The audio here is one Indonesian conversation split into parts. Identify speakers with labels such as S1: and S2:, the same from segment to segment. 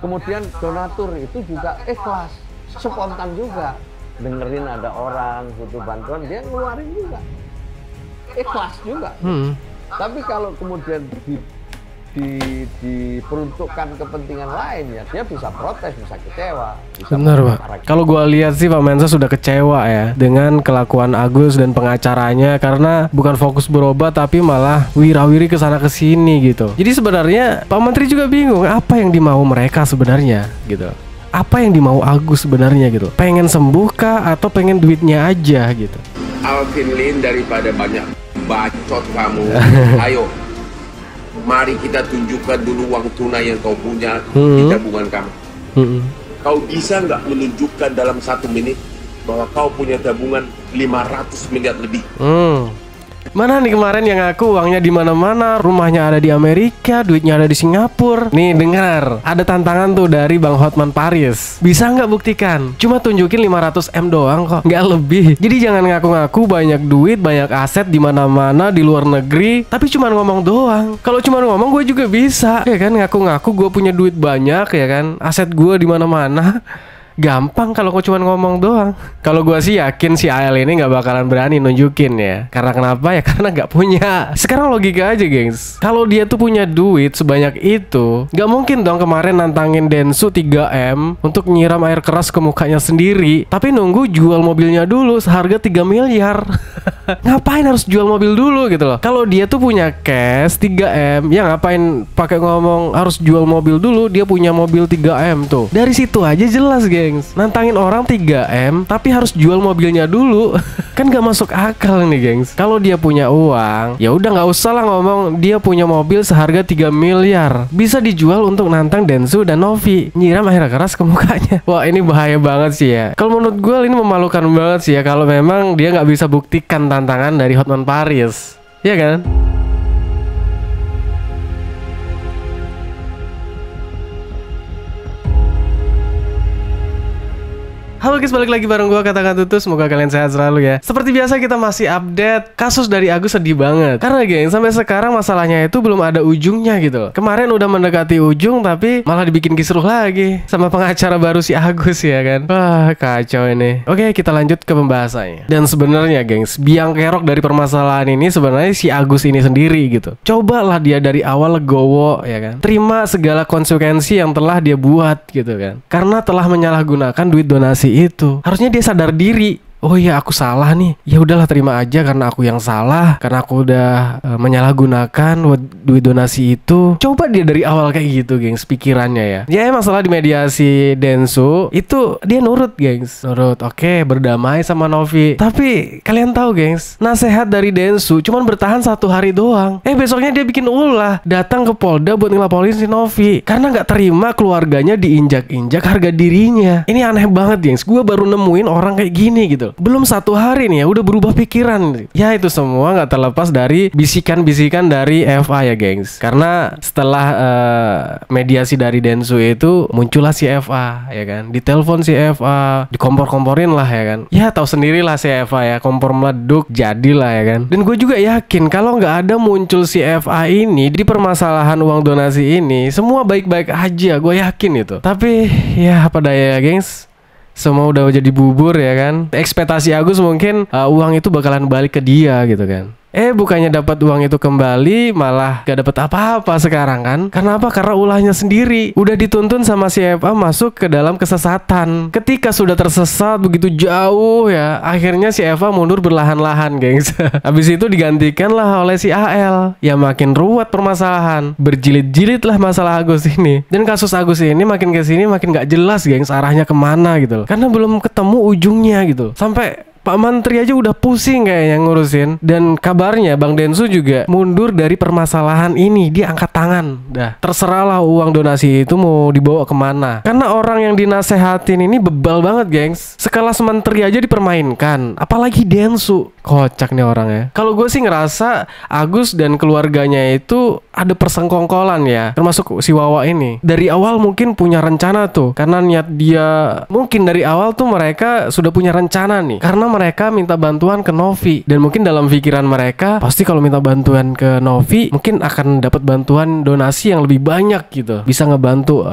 S1: Kemudian donatur itu juga ikhlas, spontan juga. Dengerin ada orang butuh bantuan, dia ngeluarin juga. Ikhlas juga. Tapi kalau kemudian diperuntukkan kepentingan lain, ya dia bisa protes, bisa kecewa.
S2: Benar, Pak. Kalau gua lihat sih Pak Mensa sudah kecewa ya dengan kelakuan Agus dan pengacaranya, karena bukan fokus berobat tapi malah wirawiri kesana kesini gitu. Jadi sebenarnya Pak Menteri juga bingung apa yang dimau mereka sebenarnya gitu. Apa yang dimau Agus sebenarnya gitu. Pengen sembuh kah atau pengen duitnya aja gitu.
S3: Alvin Lin, daripada banyak bacot kamu, ayo mari kita tunjukkan dulu uang tunai yang kau punya di tabungan kamu. Kau bisa nggak menunjukkan dalam 1 menit bahwa kau punya tabungan 500 miliar lebih?
S2: Mana nih kemarin yang ngaku uangnya di mana-mana, rumahnya ada di Amerika, duitnya ada di Singapura. Nih dengar, ada tantangan tuh dari Bang Hotman Paris. Bisa nggak buktikan? Cuma tunjukin 500 M doang kok, nggak lebih. Jadi jangan ngaku-ngaku banyak duit, banyak aset di mana-mana di luar negeri, tapi cuma ngomong doang. Kalau cuma ngomong gue juga bisa, ya kan? Ngaku-ngaku gue punya duit banyak, ya kan? Aset gue di mana-mana. Gampang kalau kau cuma ngomong doang. Kalau gua sih yakin si AL ini nggak bakalan berani nunjukin ya. Karena kenapa ya? Karena nggak punya. Sekarang logika aja gengs. Kalau dia tuh punya duit sebanyak itu, nggak mungkin dong kemarin nantangin Densu 3M untuk nyiram air keras ke mukanya sendiri, tapi nunggu jual mobilnya dulu seharga 3 miliar. Ngapain harus jual mobil dulu gitu loh? Kalau dia tuh punya cash 3M, ya ngapain pakai ngomong harus jual mobil dulu? Dia punya mobil 3M tuh. Dari situ aja jelas gengs. Nantangin orang 3M tapi harus jual mobilnya dulu. Kan gak masuk akal nih gengs. Kalau dia punya uang, ya udah nggak usah lah ngomong dia punya mobil seharga 3 miliar. Bisa dijual untuk nantang Densu dan Novi, nyiram air keras ke mukanya. Wah ini bahaya banget sih ya. Kalau menurut gue ini memalukan banget sih ya, kalau memang dia nggak bisa buktikan tantangan dari Hotman Paris, ya kan? Halo guys, balik lagi bareng gue Katakan Tutu. Semoga kalian sehat selalu ya. Seperti biasa kita masih update kasus dari Agus. Sedih banget karena geng, sampai sekarang masalahnya itu belum ada ujungnya gitu. Kemarin udah mendekati ujung tapi malah dibikin kisruh lagi sama pengacara baru si Agus ya kan. Wah kacau ini. Oke kita lanjut ke pembahasannya. Dan sebenarnya gengs, biang kerok dari permasalahan ini sebenarnya si Agus ini sendiri gitu. Cobalah dia dari awal legowo ya kan, terima segala konsekuensi yang telah dia buat gitu kan. Karena telah menyalahgunakan duit donasi itu, harusnya dia sadar diri. Oh iya aku salah nih. Ya udahlah terima aja karena aku yang salah, karena aku udah menyalahgunakan duit donasi itu. Coba dia dari awal kayak gitu gengs pikirannya ya. Ya masalah di mediasi Densu itu dia nurut gengs. Nurut oke, berdamai sama Novi. Tapi kalian tahu gengs, nasehat dari Densu cuman bertahan 1 hari doang. Besoknya dia bikin ulah, datang ke Polda buat ngelaporin si Novi karena nggak terima keluarganya diinjak-injak harga dirinya. Ini aneh banget gengs. Gue baru nemuin orang kayak gini gitu. Belum 1 hari nih ya udah berubah pikiran. Ya itu semua nggak terlepas dari bisikan-bisikan dari FA ya gengs. Karena setelah mediasi dari Densu itu muncullah si FA ya kan. Ditelepon si FA, dikompor-komporin lah ya kan. Ya tahu sendirilah si FA ya, kompor meleduk jadilah ya kan. Dan gue juga yakin kalau nggak ada muncul si FA ini di permasalahan uang donasi ini, semua baik-baik aja, gue yakin itu. Tapi ya apa daya ya gengs, semua udah jadi bubur ya kan. Ekspektasi Agus mungkin uang itu bakalan balik ke dia gitu kan. Bukannya dapat uang itu kembali, malah gak dapat apa-apa sekarang kan. Karena apa? Karena ulahnya sendiri udah dituntun sama si FA masuk ke dalam kesesatan. Ketika sudah tersesat begitu jauh ya, akhirnya si FA mundur berlahan-lahan gengs. Habis itu digantikan lah oleh si AL. Ya makin ruwet permasalahan, berjilid-jilid lah masalah Agus ini. Dan kasus Agus ini makin kesini makin gak jelas gengs arahnya kemana gitu loh. Karena belum ketemu ujungnya gitu. Sampai Pak Menteri aja udah pusing kayaknya ngurusin. Dan kabarnya Bang Densu juga mundur dari permasalahan ini. Dia angkat tangan. Dah terserahlah uang donasi itu mau dibawa kemana. Karena orang yang dinasehatin ini bebal banget gengs. Sekelas menteri aja dipermainkan, apalagi Densu. Kocak nih orang ya. Kalau gue sih ngerasa Agus dan keluarganya itu ada persengkongkolan ya, termasuk si Wawa ini. Dari awal mungkin punya rencana tuh. Karena niat dia, mungkin dari awal tuh mereka sudah punya rencana nih. Karena mereka minta bantuan ke Novi. Dan mungkin dalam pikiran mereka, pasti kalau minta bantuan ke Novi mungkin akan dapat bantuan donasi yang lebih banyak gitu, bisa ngebantu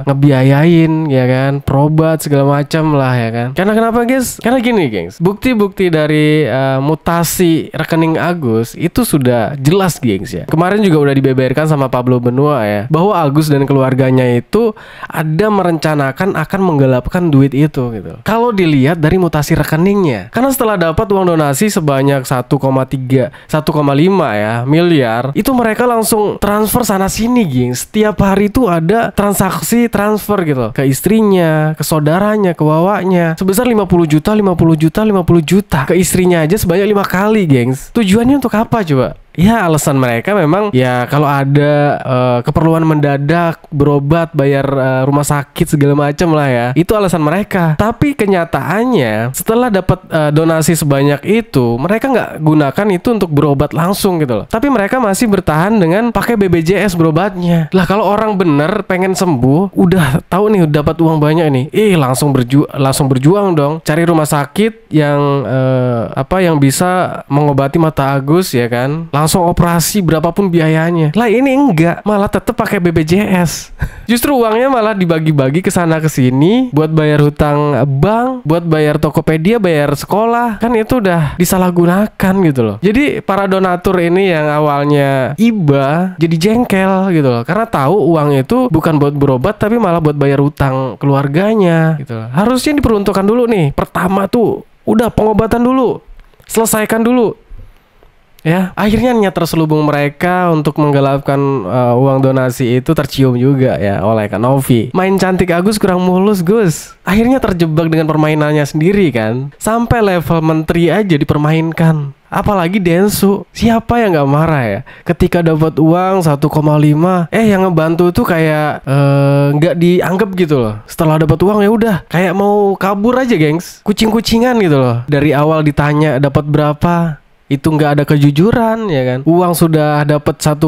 S2: ngebiayain ya kan, berobat segala macam lah ya kan. Karena kenapa guys? Karena gini gengs, bukti-bukti dari mutasi rekening Agus itu sudah jelas gengs ya. Kemarin juga udah dibeberkan sama Pablo Benua ya, bahwa Agus dan keluarganya itu ada merencanakan akan menggelapkan duit itu gitu. Kalau dilihat dari mutasi rekeningnya, karena setelah dapat uang donasi sebanyak 1,5 ya miliar, itu mereka langsung transfer sana sini gengs. Setiap hari itu ada transaksi transfer gitu ke istrinya, ke saudaranya, ke wawanya sebesar 50 juta, 50 juta, 50 juta. Ke istrinya aja sebanyak 5 kali gengs. Tujuannya untuk apa coba? Ya alasan mereka memang ya kalau ada keperluan mendadak, berobat, bayar rumah sakit segala macam lah ya. Itu alasan mereka. Tapi kenyataannya setelah dapat donasi sebanyak itu, mereka nggak gunakan itu untuk berobat langsung gitu loh. Tapi mereka masih bertahan dengan pakai BPJS berobatnya. Lah kalau orang bener pengen sembuh, udah tahu nih dapat uang banyak nih, langsung berjuang dong, cari rumah sakit yang yang bisa mengobati mata Agus ya kan. Langsung operasi berapapun biayanya. Lah ini enggak, malah tetap pakai BPJS. Justru uangnya malah dibagi-bagi ke sana ke sini buat bayar hutang bank, buat bayar Tokopedia, bayar sekolah. Kan itu udah disalahgunakan gitu loh. Jadi para donatur ini yang awalnya iba jadi jengkel gitu loh, karena tahu uang itu bukan buat berobat tapi malah buat bayar hutang keluarganya gitu loh. Harusnya diperuntukkan dulu nih. Pertama tuh udah pengobatan dulu, selesaikan dulu. Ya, akhirnya niat terselubung mereka untuk menggelapkan uang donasi itu tercium juga ya oleh Kak Novi. Main cantik Agus kurang mulus Gus. Akhirnya terjebak dengan permainannya sendiri kan. Sampai level menteri aja dipermainkan. Apalagi Densu. Siapa yang gak marah ya ketika dapat uang 1,5 yang ngebantu tuh kayak gak dianggap gitu loh. Setelah dapat uang ya udah kayak mau kabur aja gengs. Kucing-kucingan gitu loh. Dari awal ditanya dapat berapa, itu nggak ada kejujuran ya kan. Uang sudah dapat 1,5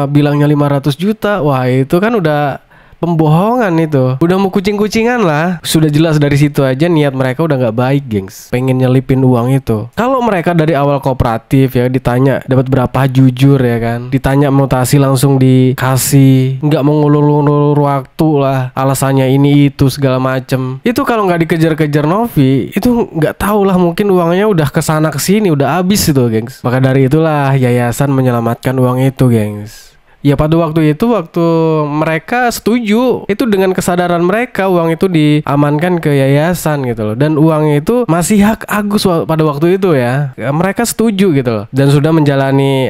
S2: bilangnya 500 juta. Wah itu kan udah pembohongan itu. Udah mau kucing-kucingan lah. Sudah jelas dari situ aja niat mereka udah nggak baik gengs. Pengen nyelipin uang itu. Kalau mereka dari awal kooperatif ya, ditanya dapat berapa jujur ya kan. Ditanya mutasi langsung dikasih. Nggak mau ngulur-ngulur waktu lah. Alasannya ini itu segala macem. Itu kalau nggak dikejar-kejar Novi, itu nggak tahu lah, mungkin uangnya udah kesana kesini, udah habis itu gengs. Maka dari itulah yayasan menyelamatkan uang itu gengs. Ya pada waktu itu, waktu mereka setuju, itu dengan kesadaran mereka uang itu diamankan ke yayasan gitu loh. Dan uang itu masih hak Agus pada waktu itu ya. Mereka setuju gitu loh. Dan sudah menjalani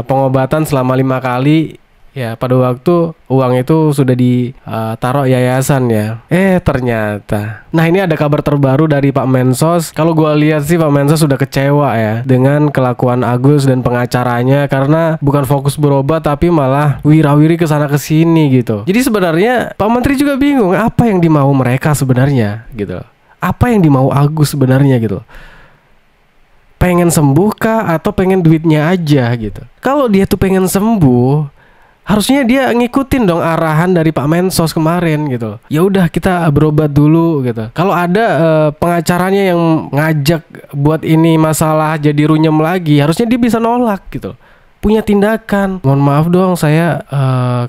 S2: pengobatan selama 5 kali. Ya pada waktu uang itu sudah ditaruh yayasan ya. Ternyata. Nah ini ada kabar terbaru dari Pak Mensos. Kalau gue lihat sih Pak Mensos sudah kecewa ya dengan kelakuan Agus dan pengacaranya. Karena bukan fokus berobat tapi malah wirawiri kesana kesini gitu. Jadi sebenarnya Pak Menteri juga bingung apa yang dimau mereka sebenarnya gitu. Apa yang dimau Agus sebenarnya gitu. Pengen sembuh kah atau pengen duitnya aja gitu. Kalau dia tuh pengen sembuh, harusnya dia ngikutin dong arahan dari Pak Mensos kemarin gitu. Ya udah kita berobat dulu gitu. Kalau ada pengacaranya yang ngajak buat ini masalah jadi runyem lagi, harusnya dia bisa nolak gitu. Punya tindakan. Mohon maaf dong, saya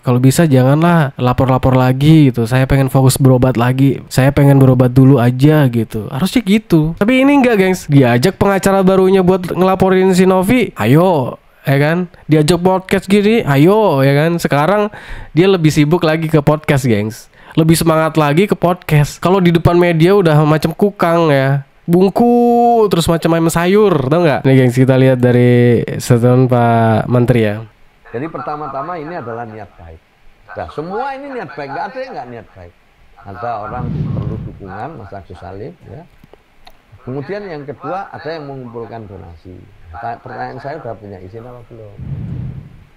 S2: kalau bisa janganlah lapor-lapor lagi gitu. Saya pengen fokus berobat lagi. Saya pengen berobat dulu aja gitu. Harusnya gitu. Tapi ini enggak gengs. Diajak pengacara barunya buat ngelaporin si Novi. Ayo. Ya kan, diajak podcast gini, ayo ya kan. Sekarang dia lebih sibuk lagi ke podcast gengs, lebih semangat lagi ke podcast. Kalau di depan media udah macam kukang ya, bungku terus macam ayam sayur, tau nggak? Nih gengs, kita lihat dari statement Pak Menteri ya.
S1: Jadi pertama-tama ini adalah niat baik. Nah, semua ini niat baik, nggak ada yang nggak niat baik. Ada orang perlu dukungan, Mas Agus Salim ya. Kemudian yang kedua ada yang mengumpulkan donasi. Pertanyaan saya sudah punya izin apa belum?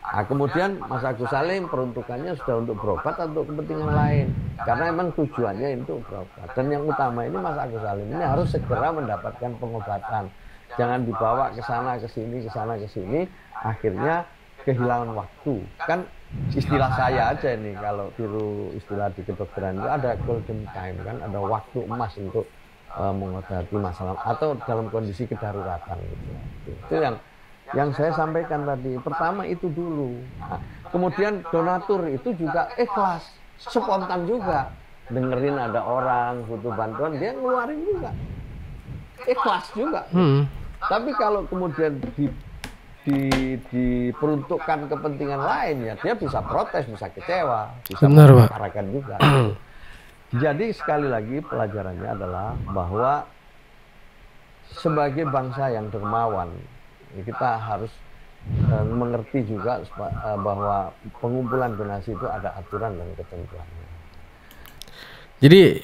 S1: Nah, kemudian Mas Agus Salim peruntukannya sudah untuk berobat atau untuk kepentingan lain? Karena memang tujuannya itu berobat. Dan yang utama ini Mas Agus Salim ini harus segera mendapatkan pengobatan. Jangan dibawa ke sana ke sini, ke sana ke sini, akhirnya kehilangan waktu. Kan istilah saya aja nih, kalau tiru istilah di kedokteran itu ada golden time kan, ada waktu emas untuk menghadapi masalah atau dalam kondisi kedaruratan gitu. Itu yang saya sampaikan tadi. Pertama itu dulu. Nah, kemudian donatur itu juga ikhlas, spontan juga. Dengerin ada orang butuh bantuan, dia ngeluarin juga. Ikhlas juga. Tapi kalau kemudian diperuntukkan kepentingan lain, ya dia bisa protes, bisa kecewa, bisa mengutarakan juga. Jadi sekali lagi pelajarannya adalah bahwa sebagai bangsa yang dermawan, kita harus mengerti juga bahwa pengumpulan donasi itu ada aturan dan ketentuannya.
S2: Jadi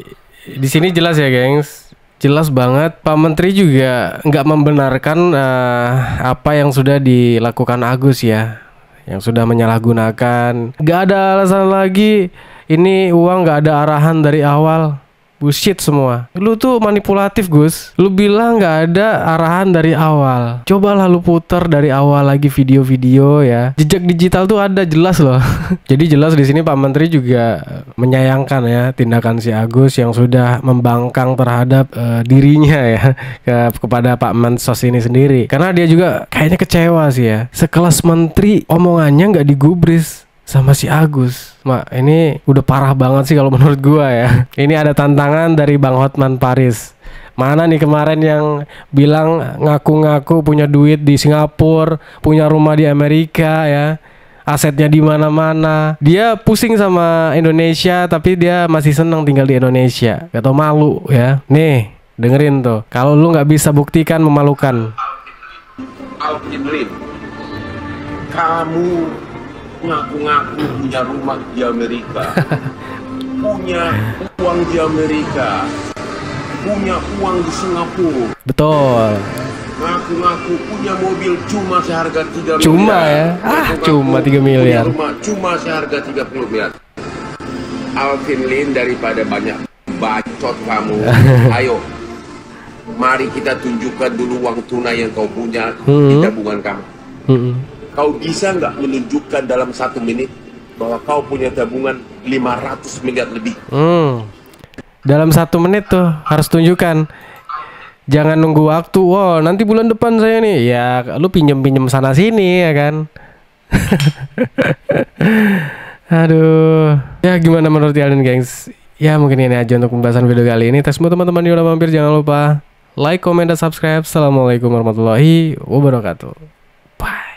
S2: di sini jelas ya, gengs. Jelas banget Pak Menteri juga nggak membenarkan apa yang sudah dilakukan Agus ya, yang sudah menyalahgunakan. Nggak ada alasan lagi, ini uang nggak ada arahan dari awal. Bullshit semua. Lu tuh manipulatif, Gus. Lu bilang nggak ada arahan dari awal. Cobalah lu puter dari awal lagi video-video ya. Jejak digital tuh ada jelas loh. Jadi jelas di sini Pak Menteri juga menyayangkan ya tindakan si Agus yang sudah membangkang terhadap dirinya ya kepada Pak Mensos ini sendiri. Karena dia juga kayaknya kecewa sih ya. Sekelas menteri omongannya nggak digubris sama si Agus. Mak, ini udah parah banget sih kalau menurut gua ya. Ini ada tantangan dari Bang Hotman Paris. Mana nih kemarin yang bilang ngaku-ngaku punya duit di Singapura, punya rumah di Amerika ya, asetnya di mana-mana. Dia pusing sama Indonesia tapi dia masih senang tinggal di Indonesia. Gak tau malu ya. Nih, dengerin tuh. Kalau lu nggak bisa buktikan memalukan.
S3: Alvin Lim, kamu ngaku-ngaku punya rumah di Amerika, punya uang di Amerika, punya uang di Singapura.
S2: Betul.
S3: Ngaku-ngaku punya mobil cuma seharga 3 miliar.
S2: Cuma ya? Cuma 3 miliar.
S3: Punya rumah cuma seharga 30 miliar. Alvin Lim, daripada banyak bacot kamu, ayo, mari kita tunjukkan dulu uang tunai yang kau punya di tabungan kamu. Kau bisa nggak menunjukkan dalam 1 menit bahwa kau punya tabungan 500 miliar lebih?
S2: Dalam 1 menit tuh harus tunjukkan. Jangan nunggu waktu. Wow, nanti bulan depan saya nih. Ya, lu pinjem sana sini ya kan. Aduh. Ya gimana menurut kalian, gengs? Ya mungkin ini aja untuk pembahasan video kali ini. Semua teman-teman yang udah mampir jangan lupa like, comment, dan subscribe. Assalamualaikum warahmatullahi wabarakatuh. Bye.